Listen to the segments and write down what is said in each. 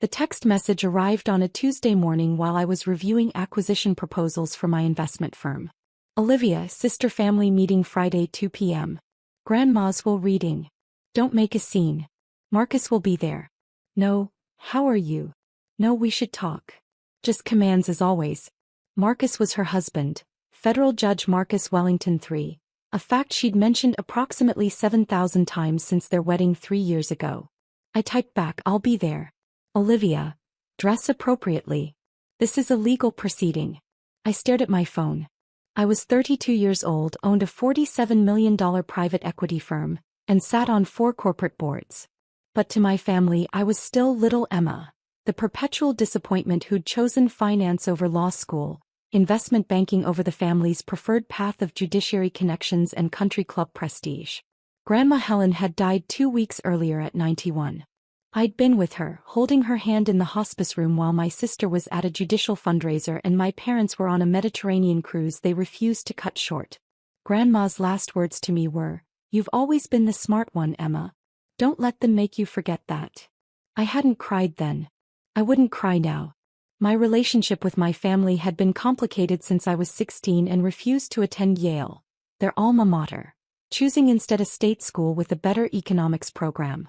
The text message arrived on a Tuesday morning while I was reviewing acquisition proposals for my investment firm. Olivia, sister family meeting Friday 2 p.m. Grandma's will reading. Don't make a scene. Marcus will be there. No, how are you? No, we should talk. Just commands as always. Marcus was her husband, federal judge Marcus Wellington III, a fact she'd mentioned approximately 7,000 times since their wedding 3 years ago. I typed back, I'll be there. Olivia, dress appropriately. This is a legal proceeding. I stared at my phone. I was 32 years old, owned a $47 million private equity firm, and sat on 4 corporate boards. But to my family I was still little Emma, the perpetual disappointment who'd chosen finance over law school, investment banking over the family's preferred path of judiciary connections and country club prestige. Grandma Helen had died 2 weeks earlier at 91. I'd been with her, holding her hand in the hospice room while my sister was at a judicial fundraiser and my parents were on a Mediterranean cruise they refused to cut short. Grandma's last words to me were, "You've always been the smart one, Emma. Don't let them make you forget that." I hadn't cried then. I wouldn't cry now. My relationship with my family had been complicated since I was 16 and refused to attend Yale, their alma mater, choosing instead a state school with a better economics program.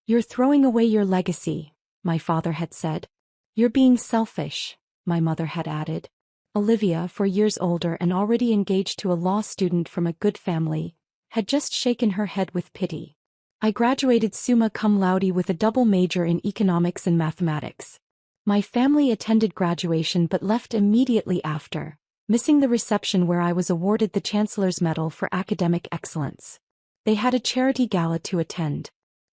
"You're throwing away your legacy," my father had said. "You're being selfish," my mother had added. Olivia, 4 years older and already engaged to a law student from a good family, had just shaken her head with pity. I graduated summa cum laude with a double major in economics and mathematics. My family attended graduation but left immediately after, missing the reception where I was awarded the Chancellor's Medal for Academic Excellence. They had a charity gala to attend.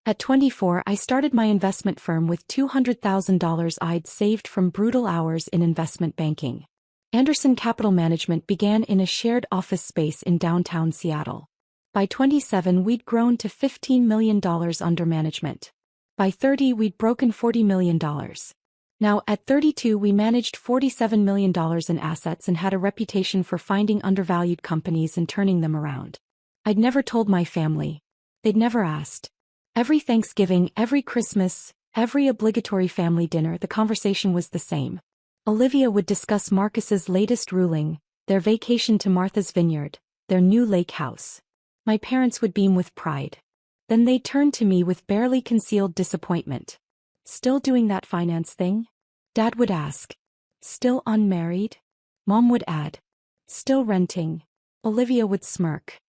At 24 I started my investment firm with $200,000 I'd saved from brutal hours in investment banking. Anderson Capital Management began in a shared office space in downtown Seattle. By 27 we'd grown to $15 million under management. By 30 we'd broken $40 million. Now at 32 we managed $47 million in assets and had a reputation for finding undervalued companies and turning them around. I'd never told my family. They'd never asked. Every Thanksgiving, every Christmas, every obligatory family dinner the conversation was the same. Olivia would discuss Marcus's latest ruling, their vacation to Martha's Vineyard, their new lake house. My parents would beam with pride. Then they'd turn to me with barely concealed disappointment. "Still doing that finance thing?" Dad would ask. "Still unmarried?" Mom would add. "Still renting?" Olivia would smirk.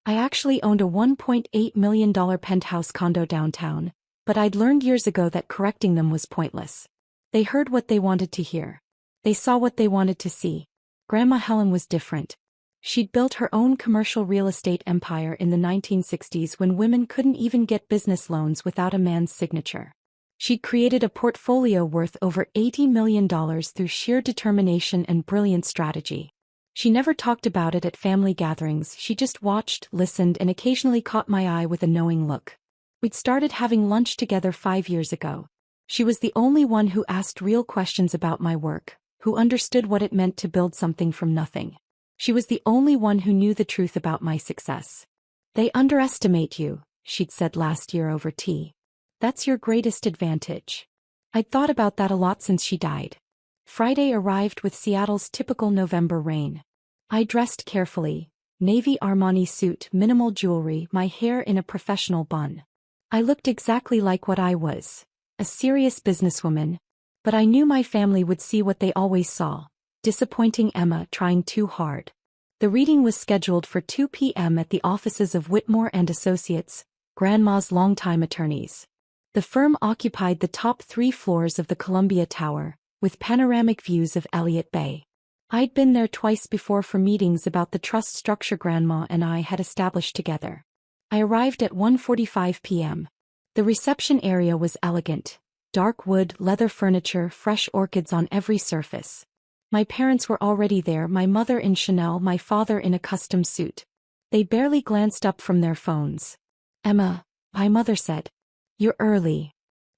I actually owned a $1.8 million penthouse condo downtown, but I'd learned years ago that correcting them was pointless. They heard what they wanted to hear. They saw what they wanted to see. Grandma Helen was different. She'd built her own commercial real estate empire in the 1960s when women couldn't even get business loans without a man's signature. She'd created a portfolio worth over $80 million through sheer determination and brilliant strategy. She never talked about it at family gatherings, she just watched, listened, and occasionally caught my eye with a knowing look. We'd started having lunch together 5 years ago. She was the only one who asked real questions about my work, who understood what it meant to build something from nothing. She was the only one who knew the truth about my success. "They underestimate you," she'd said last year over tea. "That's your greatest advantage." I'd thought about that a lot since she died. Friday arrived with Seattle's typical November rain. I dressed carefully, navy Armani suit, minimal jewelry, my hair in a professional bun. I looked exactly like what I was, a serious businesswoman, but I knew my family would see what they always saw, disappointing Emma trying too hard. The reading was scheduled for 2 p.m. at the offices of Whitmore and Associates, Grandma's longtime attorneys. The firm occupied the top 3 floors of the Columbia Tower, with panoramic views of Elliott Bay. I'd been there twice before for meetings about the trust structure Grandma and I had established together. I arrived at 1:45 p.m. The reception area was elegant. Dark wood, leather furniture, fresh orchids on every surface. My parents were already there, my mother in Chanel, my father in a custom suit. They barely glanced up from their phones. "Emma," my mother said. "You're early."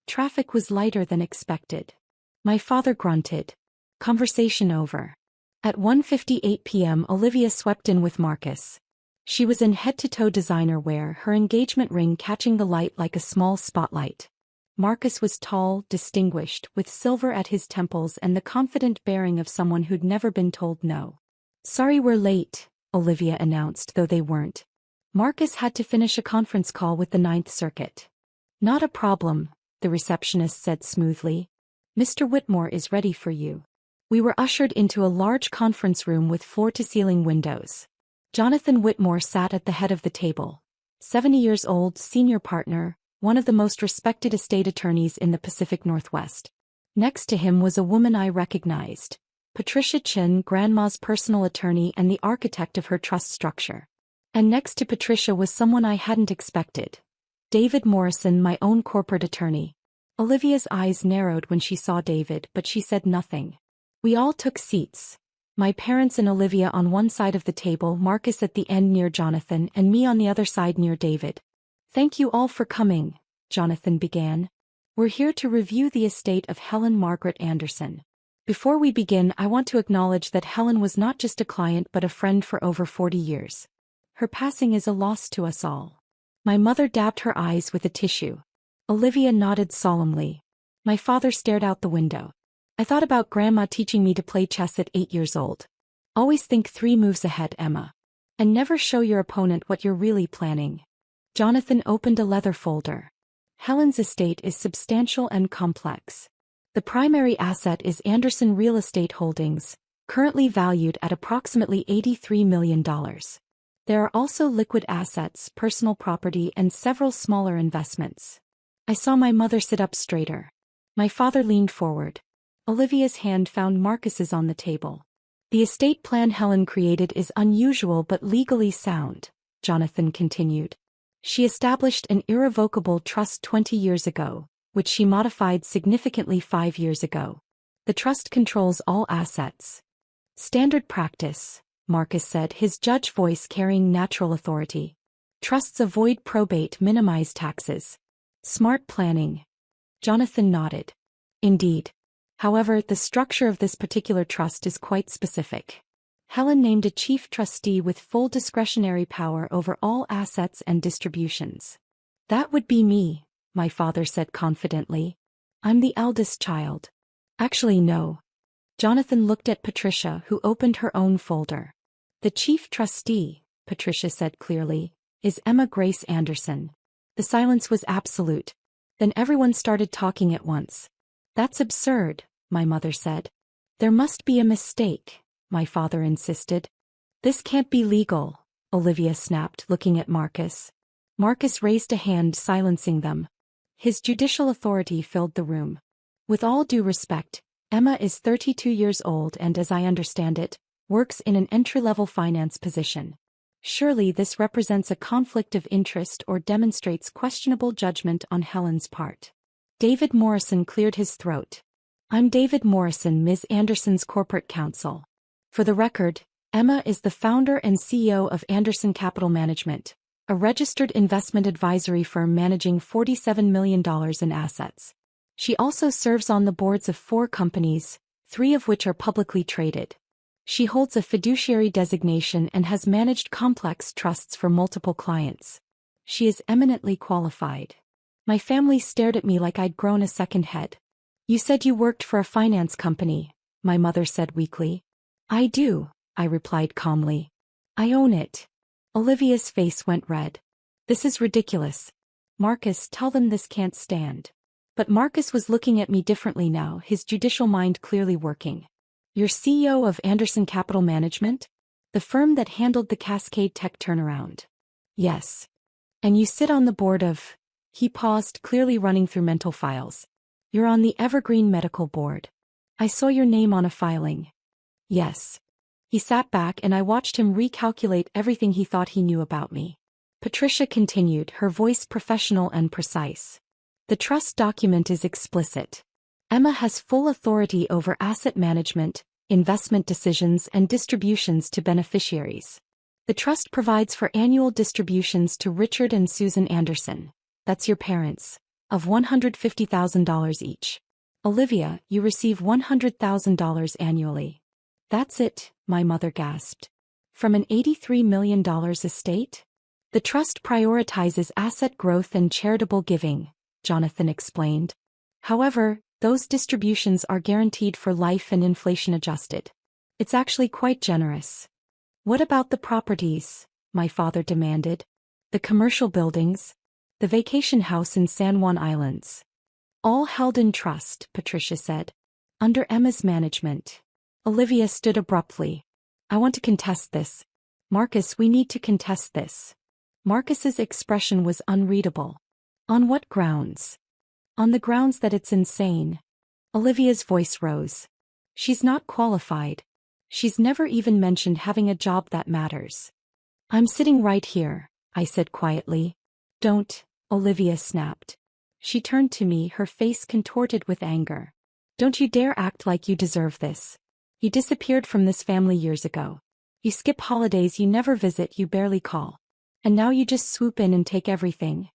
Traffic was lighter than expected. My father grunted. Conversation over. At 1:58 p.m. Olivia swept in with Marcus. She was in head-to-toe designer wear, her engagement ring catching the light like a small spotlight. Marcus was tall, distinguished, with silver at his temples and the confident bearing of someone who'd never been told no. "Sorry we're late," Olivia announced, though they weren't. Marcus had to finish a conference call with the Ninth Circuit. "Not a problem," the receptionist said smoothly. "Mr. Whitmore is ready for you." We were ushered into a large conference room with floor-to-ceiling windows. Jonathan Whitmore sat at the head of the table. 70 years old, senior partner, one of the most respected estate attorneys in the Pacific Northwest. Next to him was a woman I recognized, Patricia Chin, Grandma's personal attorney and the architect of her trust structure. And next to Patricia was someone I hadn't expected. David Morrison, my own corporate attorney. Olivia's eyes narrowed when she saw David, but she said nothing. We all took seats. My parents and Olivia on one side of the table, Marcus at the end near Jonathan, and me on the other side near David. "Thank you all for coming," Jonathan began. "We're here to review the estate of Helen Margaret Anderson. Before we begin, I want to acknowledge that Helen was not just a client but a friend for over 40 years. Her passing is a loss to us all." My mother dabbed her eyes with a tissue. Olivia nodded solemnly. My father stared out the window. "I thought about Grandma teaching me to play chess at 8 years old. Always think 3 moves ahead, Emma. And never show your opponent what you're really planning." Jonathan opened a leather folder. Helen's estate is substantial and complex. The primary asset is Anderson Real Estate Holdings, currently valued at approximately $83 million. There are also liquid assets, personal property, and several smaller investments. I saw my mother sit up straighter. My father leaned forward. Olivia's hand found Marcus's on the table. "The estate plan Helen created is unusual but legally sound," Jonathan continued. "She established an irrevocable trust 20 years ago, which she modified significantly 5 years ago. The trust controls all assets." "Standard practice," Marcus said, his judge voice carrying natural authority. "Trusts avoid probate, minimize taxes. Smart planning." Jonathan nodded. "Indeed. However, the structure of this particular trust is quite specific. Helen named a chief trustee with full discretionary power over all assets and distributions." "That would be me," my father said confidently. "I'm the eldest child." "Actually, no." Jonathan looked at Patricia, who opened her own folder. "The chief trustee," Patricia said clearly, "is Emma Grace Anderson." The silence was absolute. Then everyone started talking at once. "That's absurd," my mother said. "There must be a mistake," my father insisted. "This can't be legal," Olivia snapped, looking at Marcus. Marcus raised a hand, silencing them. His judicial authority filled the room. "With all due respect, Emma is 32 years old and, as I understand it, works in an entry-level finance position. Surely this represents a conflict of interest or demonstrates questionable judgment on Helen's part." David Morrison cleared his throat. "I'm David Morrison, Ms. Anderson's corporate counsel. For the record, Emma is the founder and CEO of Anderson Capital Management, a registered investment advisory firm managing $47 million in assets. She also serves on the boards of 4 companies, 3 of which are publicly traded. She holds a fiduciary designation and has managed complex trusts for multiple clients. She is eminently qualified." My family stared at me like I'd grown a second head. "You said you worked for a finance company," my mother said weakly. "I do," I replied calmly. "I own it." Olivia's face went red. "This is ridiculous. Marcus, tell them this can't stand." But Marcus was looking at me differently now, his judicial mind clearly working. "You're CEO of Anderson Capital Management? The firm that handled the Cascade Tech turnaround?" "Yes." "And you sit on the board of—" He paused, clearly running through mental files. "You're on the Evergreen Medical Board. I saw your name on a filing." "Yes." He sat back and I watched him recalculate everything he thought he knew about me. Patricia continued, her voice professional and precise. "The trust document is explicit. Emma has full authority over asset management, investment decisions and distributions to beneficiaries. The trust provides for annual distributions to Richard and Susan Anderson, that's your parents, of $150,000 each. Olivia, you receive $100,000 annually." "That's it," my mother gasped. "From an $83 million estate?" "The trust prioritizes asset growth and charitable giving," Jonathan explained. However, those distributions are guaranteed for life and inflation adjusted. It's actually quite generous. What about the properties? My father demanded. The commercial buildings? The vacation house in San Juan Islands? All held in trust, Patricia said. Under Emma's management. Olivia stood abruptly. I want to contest this. Marcus, we need to contest this. Marcus's expression was unreadable. On what grounds? On the grounds that it's insane. Olivia's voice rose. She's not qualified. She's never even mentioned having a job that matters. I'm sitting right here, I said quietly. Don't, Olivia snapped. She turned to me, her face contorted with anger. Don't you dare act like you deserve this. You disappeared from this family years ago. You skip holidays you never visit, you barely call. And now you just swoop in and take everything.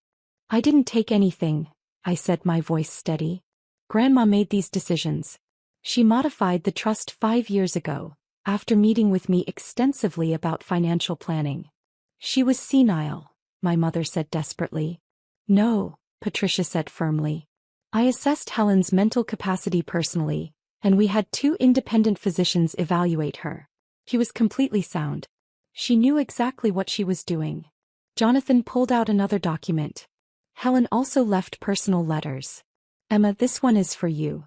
I didn't take anything, I said, my voice steady. Grandma made these decisions. She modified the trust 5 years ago, after meeting with me extensively about financial planning. She was senile, my mother said desperately. No, Patricia said firmly. I assessed Helen's mental capacity personally, and we had 2 independent physicians evaluate her. She was completely sound. She knew exactly what she was doing. Jonathan pulled out another document. Helen also left personal letters. Emma, this one is for you.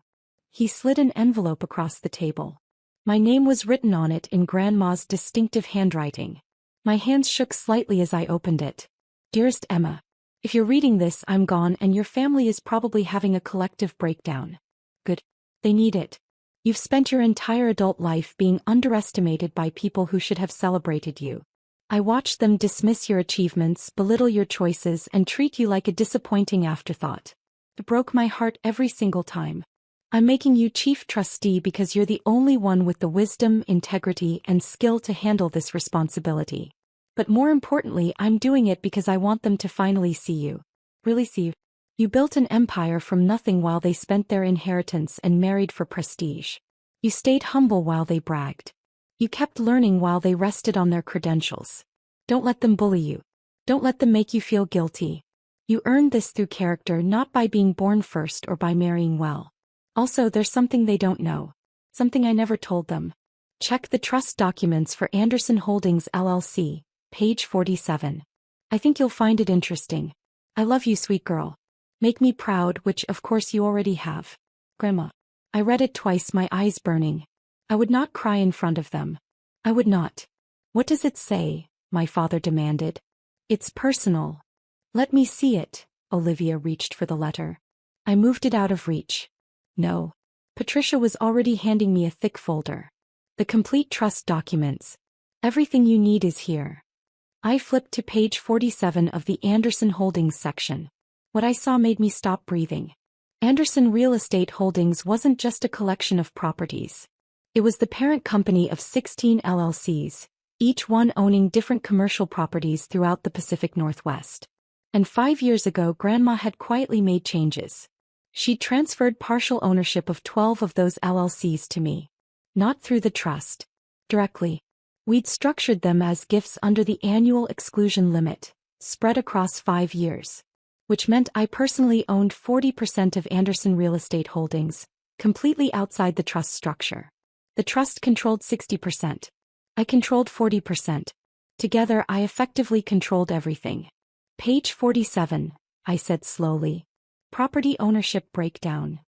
He slid an envelope across the table. My name was written on it in Grandma's distinctive handwriting. My hands shook slightly as I opened it. Dearest Emma, if you're reading this, I'm gone and your family is probably having a collective breakdown. Good. They need it. You've spent your entire adult life being underestimated by people who should have celebrated you. I watched them dismiss your achievements, belittle your choices, and treat you like a disappointing afterthought. It broke my heart every single time. I'm making you chief trustee because you're the only one with the wisdom, integrity, and skill to handle this responsibility. But more importantly, I'm doing it because I want them to finally see you. Really see you. You built an empire from nothing while they spent their inheritance and married for prestige. You stayed humble while they bragged. You kept learning while they rested on their credentials. Don't let them bully you. Don't let them make you feel guilty. You earned this through character, not by being born first or by marrying well. Also, there's something they don't know. Something I never told them. Check the trust documents for Anderson Holdings LLC, page 47. I think you'll find it interesting. I love you, sweet girl. Make me proud, which of course you already have. Grandma. I read it twice, my eyes burning. I would not cry in front of them. I would not. What does it say? My father demanded. It's personal. Let me see it. Olivia reached for the letter. I moved it out of reach. No. Patricia was already handing me a thick folder. The complete trust documents. Everything you need is here. I flipped to page 47 of the Anderson Holdings section. What I saw made me stop breathing. Anderson Real Estate Holdings wasn't just a collection of properties. It was the parent company of 16 LLCs, each one owning different commercial properties throughout the Pacific Northwest. And 5 years ago, Grandma had quietly made changes. She transferred partial ownership of 12 of those LLCs to me. Not through the trust. Directly. We'd structured them as gifts under the annual exclusion limit, spread across 5 years. Which meant I personally owned 40% of Anderson Real Estate Holdings, completely outside the trust structure. The trust controlled 60%. I controlled 40%. Together, I effectively controlled everything. Page 47, I said slowly. Property ownership breakdown.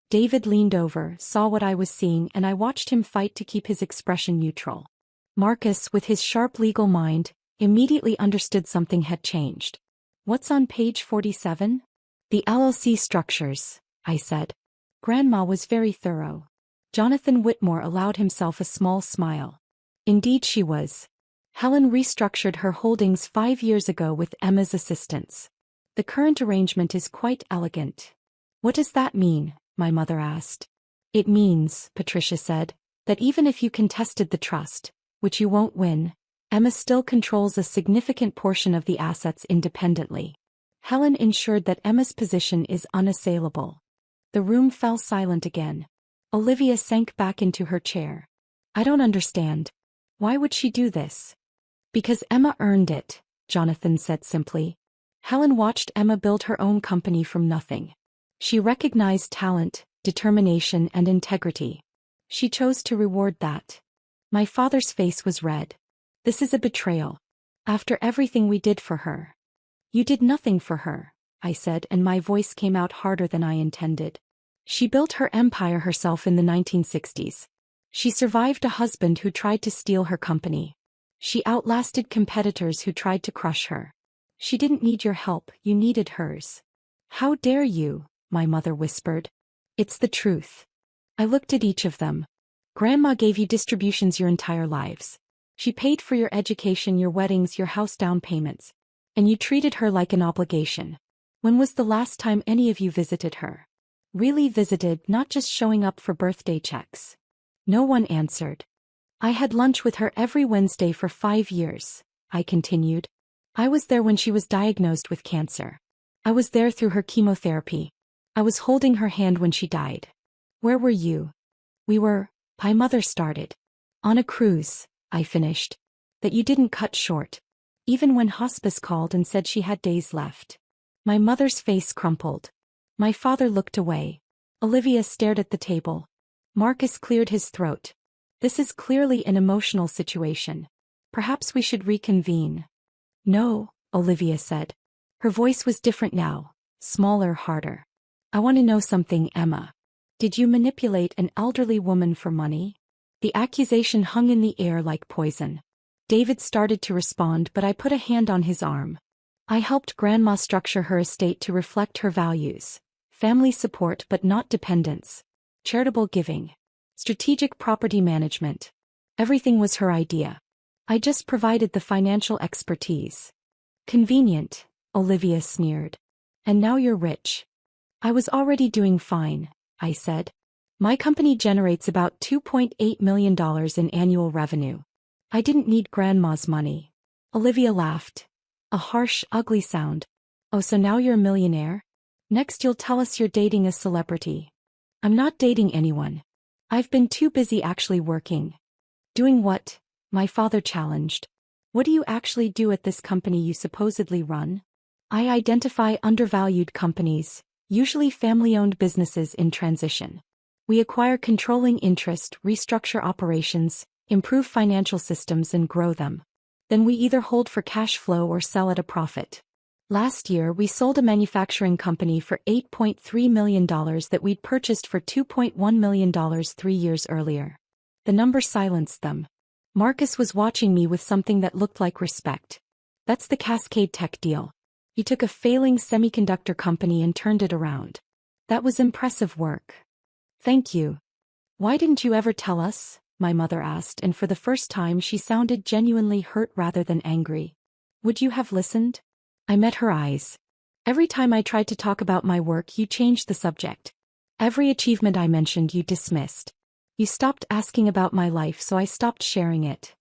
David leaned over, saw what I was seeing, and I watched him fight to keep his expression neutral. Marcus, with his sharp legal mind, immediately understood something had changed. What's on page 47? The LLC structures, I said. Grandma was very thorough. Jonathan Whitmore allowed himself a small smile. Indeed she was. Helen restructured her holdings 5 years ago with Emma's assistance. The current arrangement is quite elegant. What does that mean? My mother asked. It means, Patricia said, that even if you contested the trust, which you won't win, Emma still controls a significant portion of the assets independently. Helen ensured that Emma's position is unassailable. The room fell silent again. Olivia sank back into her chair. I don't understand. Why would she do this? Because Emma earned it, Jonathan said simply. Helen watched Emma build her own company from nothing. She recognized talent, determination, and integrity. She chose to reward that. My father's face was red. This is a betrayal. After everything we did for her. You did nothing for her, I said, and my voice came out harder than I intended. She built her empire herself in the 1960s. She survived a husband who tried to steal her company. She outlasted competitors who tried to crush her. She didn't need your help, you needed hers. How dare you, my mother whispered. It's the truth. I looked at each of them. Grandma gave you distributions your entire lives. She paid for your education, your weddings, your house down payments. And you treated her like an obligation. When was the last time any of you visited her? Really visited, not just showing up for birthday checks. No one answered. I had lunch with her every Wednesday for 5 years, I continued. I was there when she was diagnosed with cancer. I was there through her chemotherapy. I was holding her hand when she died. Where were you? We were, my mother started. On a cruise, I finished. That you didn't cut short. Even when hospice called and said she had days left. My mother's face crumpled. My father looked away. Olivia stared at the table. Marcus cleared his throat. This is clearly an emotional situation. Perhaps we should reconvene. No, Olivia said. Her voice was different now, smaller, harder. I want to know something, Emma. Did you manipulate an elderly woman for money? The accusation hung in the air like poison. David started to respond, but I put a hand on his arm. I helped Grandma structure her estate to reflect her values. Family support but not dependence. Charitable giving. Strategic property management. Everything was her idea. I just provided the financial expertise. Convenient, Olivia sneered. And now you're rich. I was already doing fine, I said. My company generates about $2.8 million in annual revenue. I didn't need Grandma's money. Olivia laughed. A harsh, ugly sound. Oh, so now you're a millionaire? Next you'll tell us you're dating a celebrity. I'm not dating anyone. I've been too busy actually working. Doing what? My father challenged. What do you actually do at this company you supposedly run? I identify undervalued companies, usually family-owned businesses in transition. We acquire controlling interest, restructure operations, improve financial systems and grow them. Then we either hold for cash flow or sell at a profit. Last year we sold a manufacturing company for $8.3 million that we'd purchased for $2.1 million 3 years earlier. The number silenced them. Marcus was watching me with something that looked like respect. That's the Cascade Tech deal. You took a failing semiconductor company and turned it around. That was impressive work. Thank you. Why didn't you ever tell us? My mother asked, and for the first time she sounded genuinely hurt rather than angry. Would you have listened? I met her eyes. Every time I tried to talk about my work you changed the subject. Every achievement I mentioned you dismissed. You stopped asking about my life, so I stopped sharing it.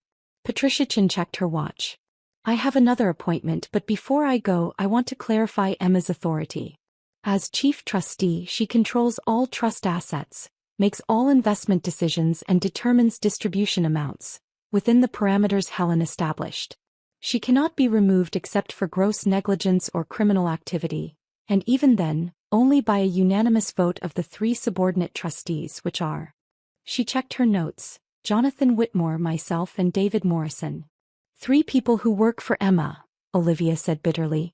Patricia Chin checked her watch. I have another appointment, but before I go I want to clarify Emma's authority. As chief trustee she controls all trust assets, makes all investment decisions and determines distribution amounts, within the parameters Helen established. She cannot be removed except for gross negligence or criminal activity, and even then, only by a unanimous vote of the 3 subordinate trustees, which are. She checked her notes, Jonathan Whitmore, myself and David Morrison. 3 people who work for Emma, Olivia said bitterly.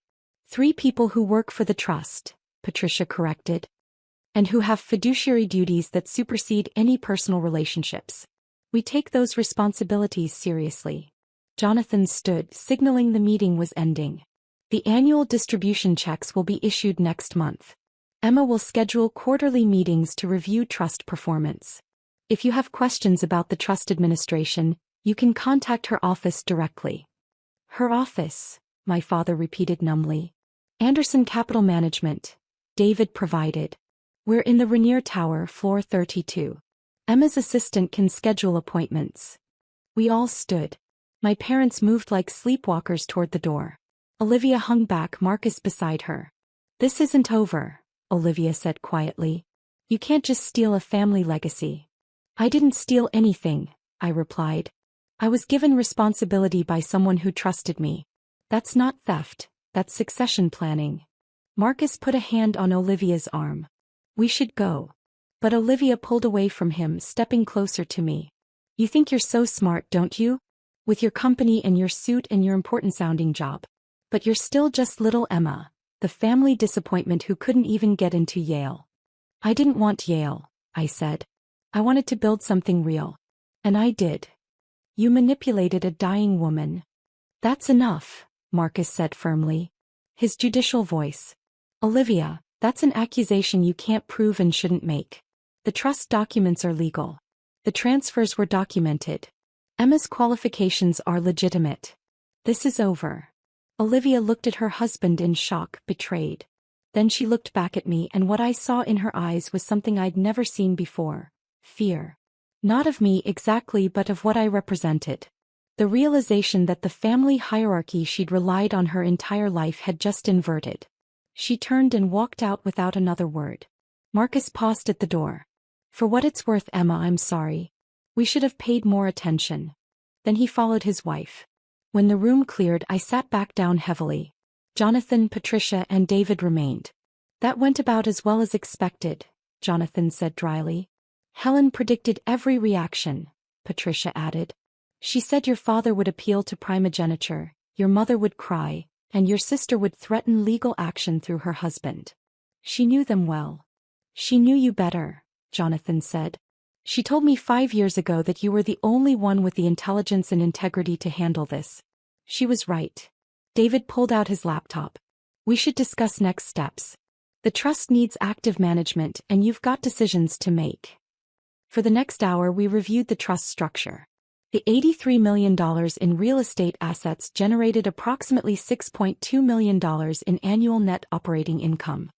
3 people who work for the trust, Patricia corrected. And who have fiduciary duties that supersede any personal relationships. We take those responsibilities seriously. Jonathan stood, signaling the meeting was ending. The annual distribution checks will be issued next month. Emma will schedule quarterly meetings to review trust performance. If you have questions about the trust administration, you can contact her office directly. Her office, my father repeated numbly. Anderson Capital Management. David provided. We're in the Rainier Tower, floor 32. Emma's assistant can schedule appointments. We all stood. My parents moved like sleepwalkers toward the door. Olivia hung back, Marcus beside her. This isn't over, Olivia said quietly. You can't just steal a family legacy. I didn't steal anything, I replied. I was given responsibility by someone who trusted me. That's not theft, That's succession planning. Marcus put a hand on Olivia's arm. We should go. But Olivia pulled away from him, stepping closer to me. You think you're so smart, don't you? With your company and your suit and your important-sounding job. But you're still just little Emma, the family disappointment who couldn't even get into Yale. I didn't want Yale, I said. I wanted to build something real. And I did. You manipulated a dying woman. That's enough, Marcus said firmly. His judicial voice. Olivia, that's an accusation you can't prove and shouldn't make. The trust documents are legal. The transfers were documented. Emma's qualifications are legitimate. This is over. Olivia looked at her husband in shock, betrayed. Then she looked back at me, and what I saw in her eyes was something I'd never seen before. Fear. Not of me exactly, but of what I represented. The realization that the family hierarchy she'd relied on her entire life had just inverted. She turned and walked out without another word. Marcus paused at the door. For what it's worth, Emma, I'm sorry. We should have paid more attention. Then he followed his wife. When the room cleared, I sat back down heavily. Jonathan, Patricia, and David remained. That went about as well as expected, Jonathan said dryly. Helen predicted every reaction, Patricia added. She said your father would appeal to primogeniture, your mother would cry, and your sister would threaten legal action through her husband. She knew them well. She knew you better, Jonathan said. She told me 5 years ago that you were the only one with the intelligence and integrity to handle this. She was right. David pulled out his laptop. We should discuss next steps. The trust needs active management, and you've got decisions to make. For the next hour we reviewed the trust structure. The $83 million in real estate assets generated approximately $6.2 million in annual net operating income.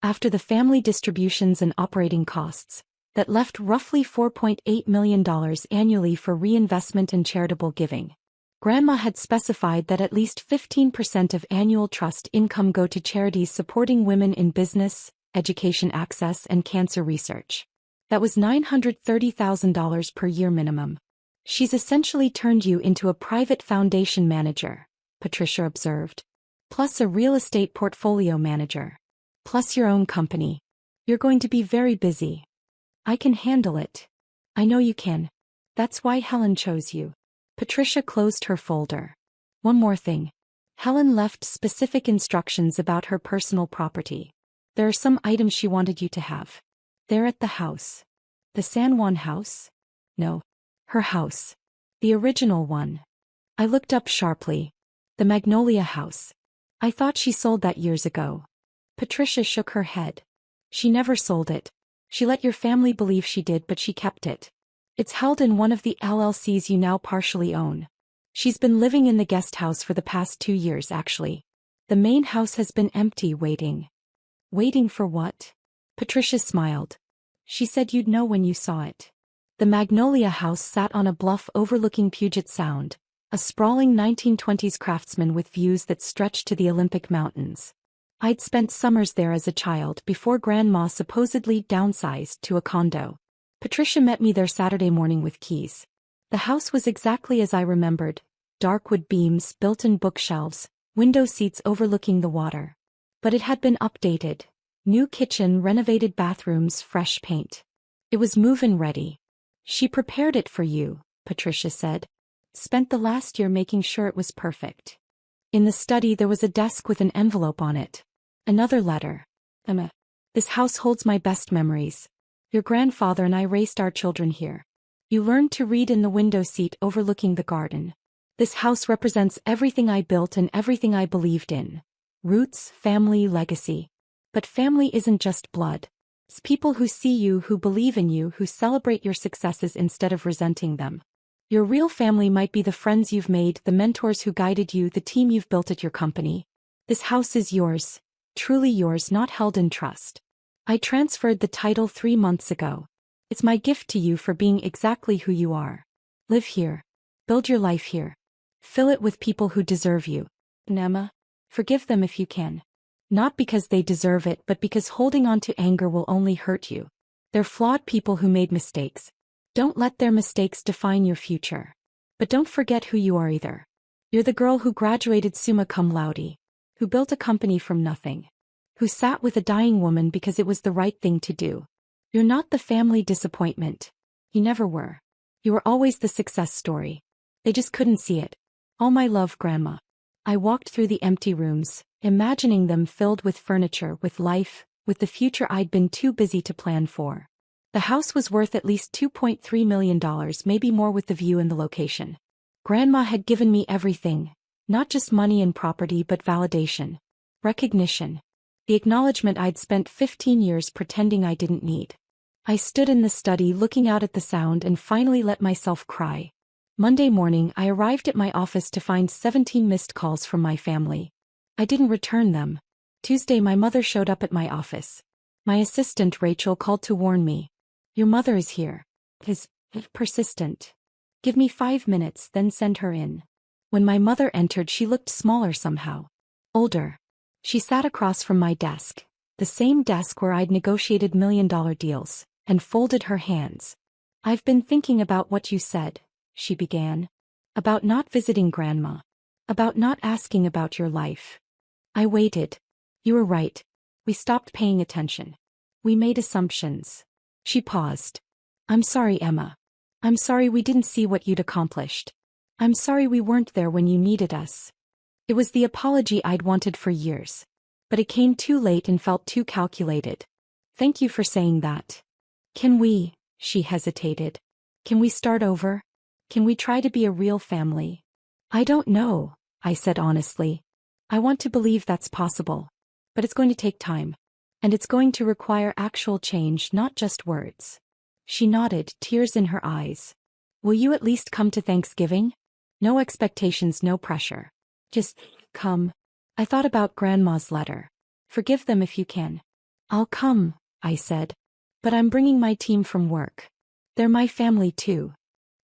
After the family distributions and operating costs, that left roughly $4.8 million annually for reinvestment and charitable giving. Grandma had specified that at least 15% of annual trust income go to charities supporting women in business, education access, and cancer research. That was $930,000 per year minimum. She's essentially turned you into a private foundation manager, Patricia observed. Plus a real estate portfolio manager. Plus your own company. You're going to be very busy. I can handle it. I know you can. That's why Helen chose you. Patricia closed her folder. One more thing. Helen left specific instructions about her personal property. There are some items she wanted you to have. They're at the house. The San Juan house? No. Her house. The original one. I looked up sharply. The Magnolia house. I thought she sold that years ago. Patricia shook her head. She never sold it. She let your family believe she did, but she kept it. It's held in one of the LLCs you now partially own. She's been living in the guest house for the past 2 years, actually. The main house has been empty, waiting. Waiting for what? Patricia smiled. She said you'd know when you saw it. The Magnolia house sat on a bluff overlooking Puget Sound, a sprawling 1920s craftsman with views that stretched to the Olympic Mountains. I'd spent summers there as a child before Grandma supposedly downsized to a condo. Patricia met me there Saturday morning with keys. The house was exactly as I remembered, dark wood beams, built-in bookshelves, window seats overlooking the water. But it had been updated. New kitchen, renovated bathrooms, fresh paint. It was move-in ready. She prepared it for you, Patricia said. Spent the last year making sure it was perfect. In the study there was a desk with an envelope on it. Another letter. Emma. This house holds my best memories. Your grandfather and I raised our children here. You learned to read in the window seat overlooking the garden. This house represents everything I built and everything I believed in. Roots, family, legacy. But family isn't just blood. It's people who see you, who believe in you, who celebrate your successes instead of resenting them. Your real family might be the friends you've made, the mentors who guided you, the team you've built at your company. This house is yours. Truly yours, not held in trust. I transferred the title 3 months ago. It's my gift to you for being exactly who you are. Live here. Build your life here. Fill it with people who deserve you. And Emma, forgive them if you can. Not because they deserve it, but because holding on to anger will only hurt you. They're flawed people who made mistakes. Don't let their mistakes define your future. But don't forget who you are either. You're the girl who graduated summa cum laude. who built a company from nothing, who sat with a dying woman because it was the right thing to do. You're not the family disappointment. You never were. You were always the success story. They just couldn't see it. All my love, Grandma. I walked through the empty rooms, imagining them filled with furniture, with life, with the future I'd been too busy to plan for. The house was worth at least $2.3 million, maybe more with the view and the location. Grandma had given me everything, not just money and property but validation, recognition, the acknowledgement I'd spent 15 years pretending I didn't need. I stood in the study looking out at the sound and finally let myself cry. Monday morning I arrived at my office to find 17 missed calls from my family. I didn't return them. Tuesday my mother showed up at my office. My assistant Rachel called to warn me. Your mother is here. Is persistent. Give me 5 minutes, then send her in. When my mother entered she looked smaller somehow. Older. She sat across from my desk, the same desk where I'd negotiated million-dollar deals, and folded her hands. I've been thinking about what you said, she began. About not visiting Grandma. About not asking about your life. I waited. You were right. We stopped paying attention. We made assumptions. She paused. I'm sorry, Emma. I'm sorry we didn't see what you'd accomplished. I'm sorry we weren't there when you needed us. It was the apology I'd wanted for years. But it came too late and felt too calculated. Thank you for saying that. Can we, she hesitated. Can we start over? Can we try to be a real family? I don't know, I said honestly. I want to believe that's possible. But it's going to take time. And it's going to require actual change, not just words. She nodded, tears in her eyes. Will you at least come to Thanksgiving? No expectations, no pressure. Just come. I thought about Grandma's letter. Forgive them if you can. I'll come, I said. But I'm bringing my team from work. They're my family too.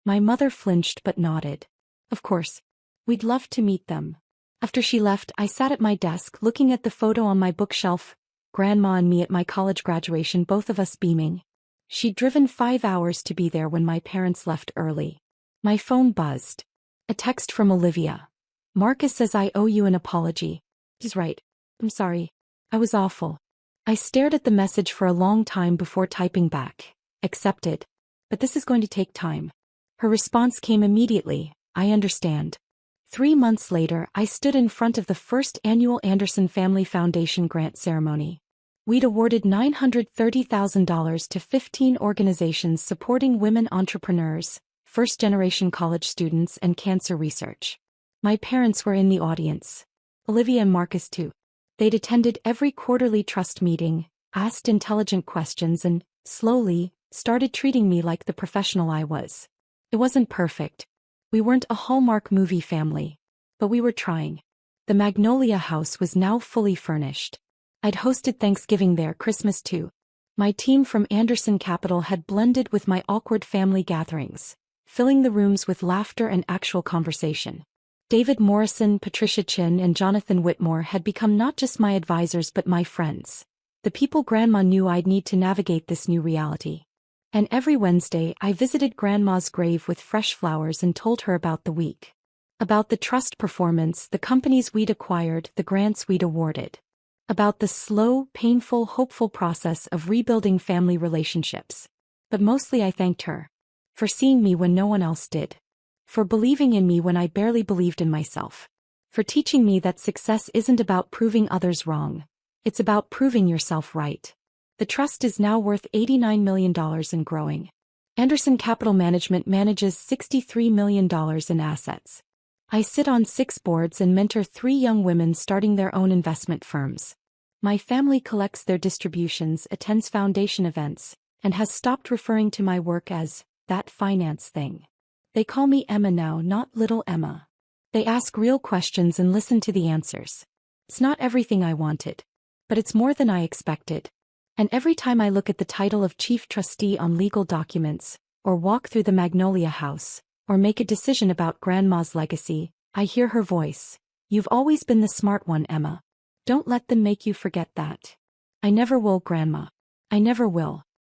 My mother flinched but nodded. Of course. We'd love to meet them. After she left, I sat at my desk looking at the photo on my bookshelf. Grandma and me at my college graduation, both of us beaming. She'd driven 5 hours to be there when my parents left early. My phone buzzed. A text from Olivia. Marcus says I owe you an apology. He's right. I'm sorry. I was awful. I stared at the message for a long time before typing back. Accepted. But this is going to take time. Her response came immediately. I understand. 3 months later, I stood in front of the first annual Anderson Family Foundation grant ceremony. We'd awarded $930,000 to 15 organizations supporting women entrepreneurs, first-generation college students, and cancer research. My parents were in the audience. Olivia and Marcus too. They'd attended every quarterly trust meeting, asked intelligent questions, and, slowly, started treating me like the professional I was. It wasn't perfect. We weren't a Hallmark movie family. But we were trying. The Magnolia House was now fully furnished. I'd hosted Thanksgiving there, Christmas too. My team from Anderson Capital had blended with my awkward family gatherings, filling the rooms with laughter and actual conversation. David Morrison, Patricia Chin, and Jonathan Whitmore had become not just my advisors but my friends. The people Grandma knew I'd need to navigate this new reality. And every Wednesday I visited Grandma's grave with fresh flowers and told her about the week. About the trust performance, the companies we'd acquired, the grants we'd awarded. About the slow, painful, hopeful process of rebuilding family relationships. But mostly I thanked her. For seeing me when no one else did. For believing in me when I barely believed in myself. For teaching me that success isn't about proving others wrong. It's about proving yourself right. The trust is now worth $89 million and growing. Anderson Capital Management manages $63 million in assets. I sit on 6 boards and mentor 3 young women starting their own investment firms. My family collects their distributions, attends foundation events, and has stopped referring to my work as that finance thing. They call me Emma now, not little Emma. They ask real questions and listen to the answers. It's not everything I wanted. But it's more than I expected. And every time I look at the title of Chief Trustee on legal documents, or walk through the Magnolia House, or make a decision about Grandma's legacy, I hear her voice. You've always been the smart one, Emma. Don't let them make you forget that. I never will, Grandma. I never will.